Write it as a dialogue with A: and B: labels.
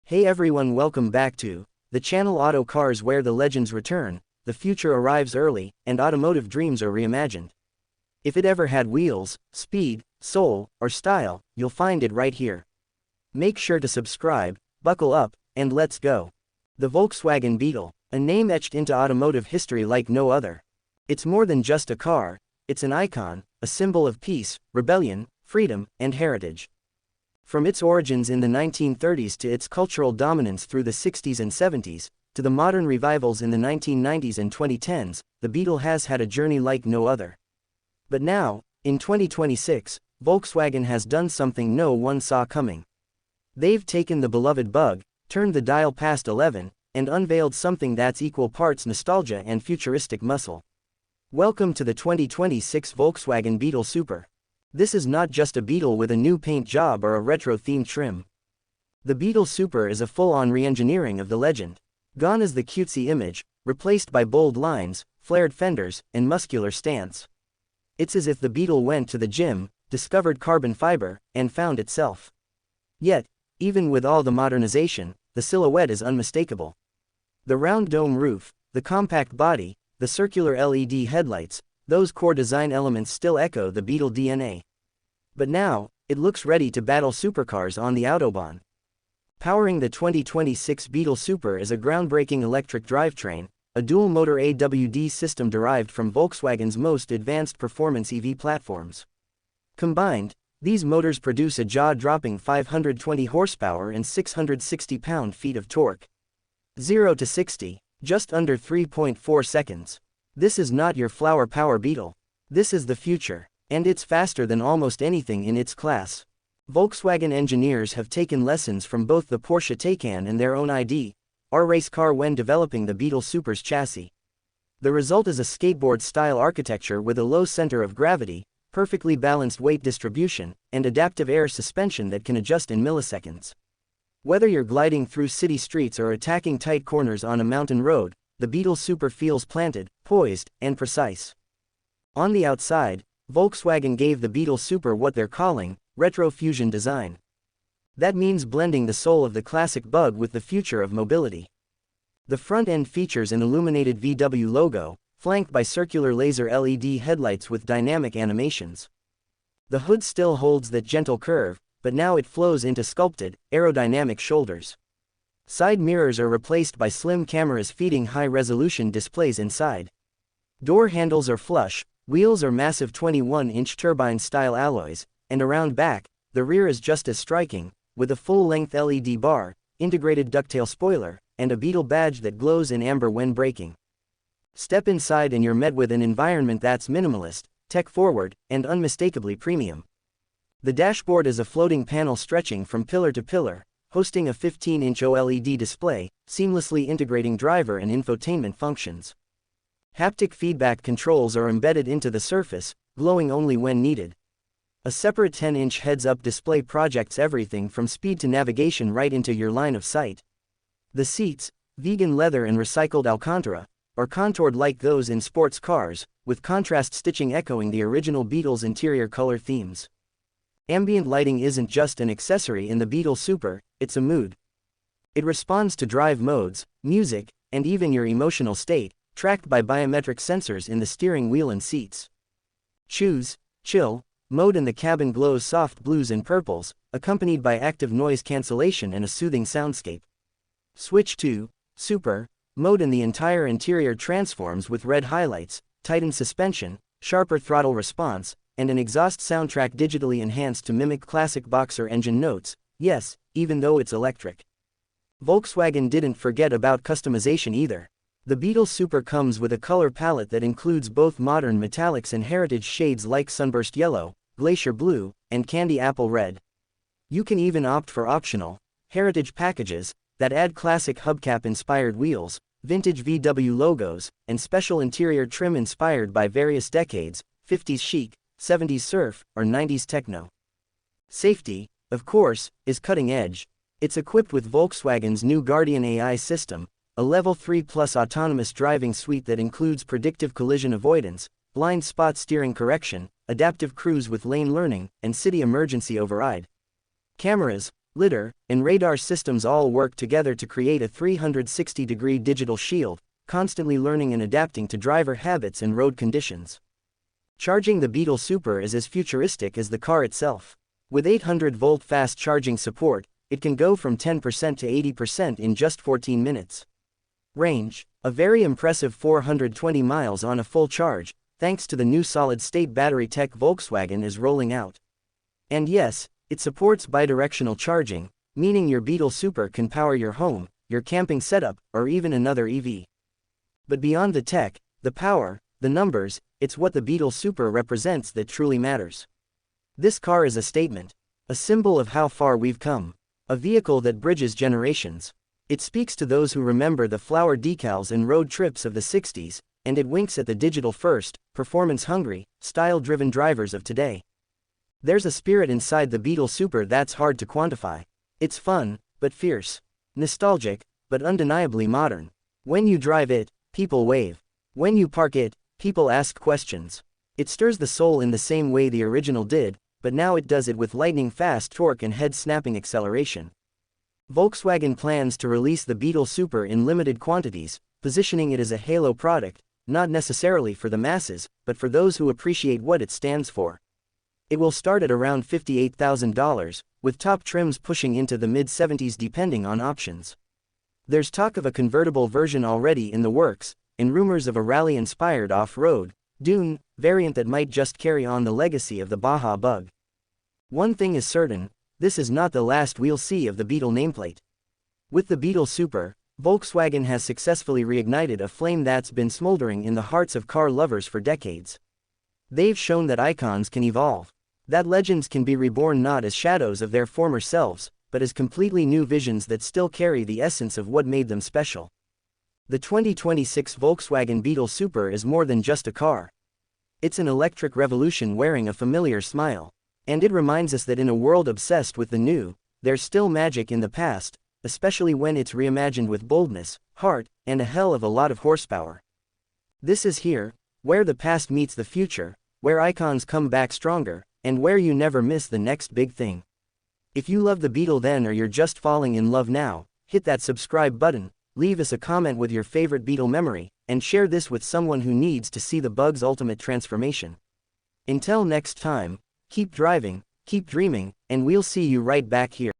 A: Hey everyone, welcome back to the channel Auto Cars, where the legends return, the future arrives early, and automotive dreams are reimagined. If it ever had wheels, speed, soul, or style, you'll find it right here. Make sure to subscribe, buckle up, and let's go. The Volkswagen Beetle, a name etched into automotive history like no other. It's more than just a car, it's an icon, a symbol of peace, rebellion, freedom, and heritage. From its origins in the 1930s to its cultural dominance through the 60s and 70s, to the modern revivals in the 1990s and 2010s, the Beetle has had a journey like no other. But now, in 2026, Volkswagen has done something no one saw coming. They've taken the beloved Bug, turned the dial past 11, and unveiled something that's equal parts nostalgia and futuristic muscle. Welcome to the 2026 Volkswagen Beetle Super. This is not just a Beetle with a new paint job or a retro-themed trim. The Beetle Super is a full-on re-engineering of the legend. Gone is the cutesy image, replaced by bold lines, flared fenders, and muscular stance. It's as if the Beetle went to the gym, discovered carbon fiber, and found itself. Yet, even with all the modernization, the silhouette is unmistakable. The round dome roof, the compact body, the circular LED headlights, those core design elements still echo the Beetle DNA. But now, it looks ready to battle supercars on the Autobahn. Powering the 2026 Beetle Super is a groundbreaking electric drivetrain, a dual-motor AWD system derived from Volkswagen's most advanced performance EV platforms. Combined, these motors produce a jaw-dropping 520 horsepower and 660 pound-feet of torque. 0 to 60, just under 3.4 seconds. This is not your flower power Beetle. This is the future, and it's faster than almost anything in its class. Volkswagen engineers have taken lessons from both the Porsche Taycan and their own ID.R race car when developing the Beetle Super's chassis. The result is a skateboard-style architecture with a low center of gravity, perfectly balanced weight distribution, and adaptive air suspension that can adjust in milliseconds. Whether you're gliding through city streets or attacking tight corners on a mountain road, the Beetle Super feels planted, poised, and precise. On the outside, Volkswagen gave the Beetle Super what they're calling retro fusion design. That means blending the soul of the classic Bug with the future of mobility. The front end features an illuminated VW logo, flanked by circular laser LED headlights with dynamic animations. The hood still holds that gentle curve, but now it flows into sculpted, aerodynamic shoulders. Side mirrors are replaced by slim cameras feeding high-resolution displays inside. Door handles are flush, wheels are massive 21-inch turbine-style alloys, and around back, the rear is just as striking, with a full-length LED bar, integrated ducktail spoiler, and a Beetle badge that glows in amber when braking. Step inside and you're met with an environment that's minimalist, tech-forward, and unmistakably premium. The dashboard is a floating panel stretching from pillar to pillar, hosting a 15-inch OLED display, seamlessly integrating driver and infotainment functions. Haptic feedback controls are embedded into the surface, glowing only when needed. A separate 10-inch heads-up display projects everything from speed to navigation right into your line of sight. The seats, vegan leather and recycled Alcantara, are contoured like those in sports cars, with contrast stitching echoing the original Beetle's interior color themes. Ambient lighting isn't just an accessory in the Beetle Super, it's a mood. It responds to drive modes, music, and even your emotional state, tracked by biometric sensors in the steering wheel and seats. Choose Chill mode, and the cabin glows soft blues and purples, accompanied by active noise cancellation and a soothing soundscape. Switch to Super mode and the entire interior transforms with red highlights, tightened suspension, sharper throttle response, and an exhaust soundtrack digitally enhanced to mimic classic Boxer engine notes, yes, even though it's electric. Volkswagen didn't forget about customization either. The Beetle Super comes with a color palette that includes both modern metallics and heritage shades like sunburst yellow, glacier blue, and candy apple red. You can even opt for optional heritage packages that add classic hubcap-inspired wheels, vintage VW logos, and special interior trim inspired by various decades, 50s chic, 70s surf, or 90s techno. Safety, of course, is cutting edge. It's equipped with Volkswagen's new Guardian AI system, a Level 3 Plus autonomous driving suite that includes predictive collision avoidance, blind spot steering correction, adaptive cruise with lane learning, and city emergency override. Cameras, lidar, and radar systems all work together to create a 360-degree digital shield, constantly learning and adapting to driver habits and road conditions. Charging the Beetle Super is as futuristic as the car itself. With 800-volt fast charging support, it can go from 10% to 80% in just 14 minutes. Range: a very impressive 420 miles on a full charge, thanks to the new solid-state battery tech Volkswagen is rolling out. And yes, it supports bidirectional charging, meaning your Beetle Super can power your home, your camping setup, or even another EV. But beyond the tech, the power, the numbers, it's what the Beetle Super represents that truly matters. This car is a statement, a symbol of how far we've come, a vehicle that bridges generations. It speaks to those who remember the flower decals and road trips of the 60s, and it winks at the digital-first, performance-hungry, style-driven drivers of today. There's a spirit inside the Beetle Super that's hard to quantify. It's fun, but fierce. Nostalgic, but undeniably modern. When you drive it, people wave. When you park it, people ask questions. It stirs the soul in the same way the original did, but now it does it with lightning-fast torque and head-snapping acceleration. Volkswagen plans to release the Beetle Super in limited quantities, positioning it as a halo product, not necessarily for the masses, but for those who appreciate what it stands for. It will start at around $58,000, with top trims pushing into the mid-70s depending on options. There's talk of a convertible version already in the works, and rumors of a rally-inspired off-road, dune, variant that might just carry on the legacy of the Baja Bug. One thing is certain, this is not the last we'll see of the Beetle nameplate. With the Beetle Super, Volkswagen has successfully reignited a flame that's been smoldering in the hearts of car lovers for decades. They've shown that icons can evolve, that legends can be reborn not as shadows of their former selves, but as completely new visions that still carry the essence of what made them special. The 2026 Volkswagen Beetle Super is more than just a car. It's an electric revolution wearing a familiar smile. And it reminds us that in a world obsessed with the new, there's still magic in the past, especially when it's reimagined with boldness, heart, and a hell of a lot of horsepower. This is here, where the past meets the future, where icons come back stronger, and where you never miss the next big thing. If you love the Beetle then or you're just falling in love now, hit that subscribe button, leave us a comment with your favorite Beetle memory, and share this with someone who needs to see the bug's ultimate transformation. Until next time, keep driving, keep dreaming, and we'll see you right back here.